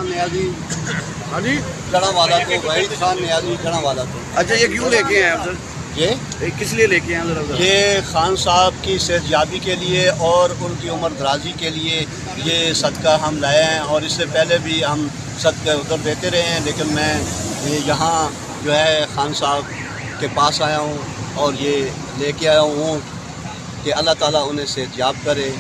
न्याजी। हाँ जी, जड़ा वाला तो वहीद खान न्याजी जड़ा वाला तो। अच्छा ये क्यों लेके आए आप सर? ये किस लिए लेके आए जरा? ये खान साहब की सेहतयाबी के लिए और उनकी उम्र दराजी के लिए ये सदका हम लाए हैं, और इससे पहले भी हम सदका उधर देते रहे हैं, लेकिन मैं यहाँ जो है खान साहब के पास आया हूँ और ये लेके आया हूँ कि अल्लाह ताला उन्हें सेहतयाब करे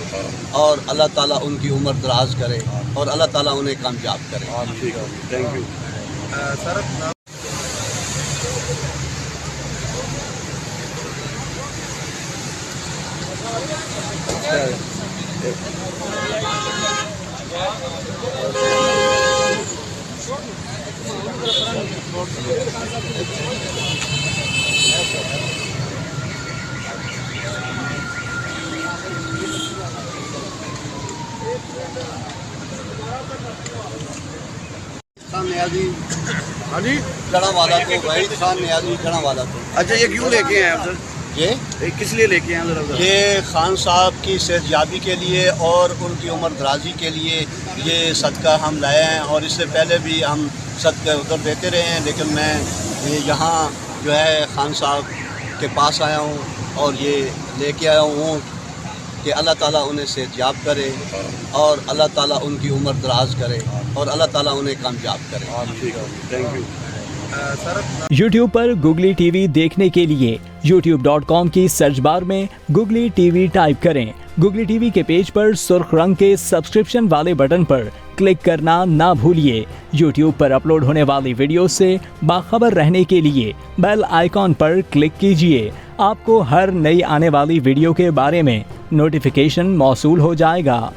और अल्लाह ताला उनकी उम्र दराज करे और अल्लाह ताला उन्हें कामयाब करे। ठीक है, थैंक यू सर। न्याजी। हाँ जी, जड़ा वाला तो वहीद खान न्याजी जड़ा वाला तो। अच्छा ये क्यों लेके आए आप सर? ये किस लिए लेके आए जरा? ये खान साहब की सेहतयाबी के लिए और उनकी उम्र दराजी के लिए ये सदका हम लाए हैं, और इससे पहले भी हम सदका उधर देते रहे हैं, लेकिन मैं यहाँ जो है खान साहब के पास आया हूँ और ये लेके आया हूँ कि अल्लाह ताला उन्हें सेहतयाब करे और अल्लाह ताला उनकी उम्र दराज करे और अल्लाह ताला उन्हें कामयाब करे। ठीक है, थैंक यू सर। YouTube पर Googly TV देखने के लिए youtube.com की सर्च बार में Googly TV टाइप करें। Googly TV के पेज पर सुर्ख रंग के सब्सक्रिप्शन वाले बटन पर क्लिक करना ना भूलिए। YouTube पर अपलोड होने वाली वीडियो से बाखबर रहने के लिए बेल आइकॉन पर क्लिक कीजिए। आपको हर नई आने वाली वीडियो के बारे में नोटिफिकेशन मौसूल हो जाएगा।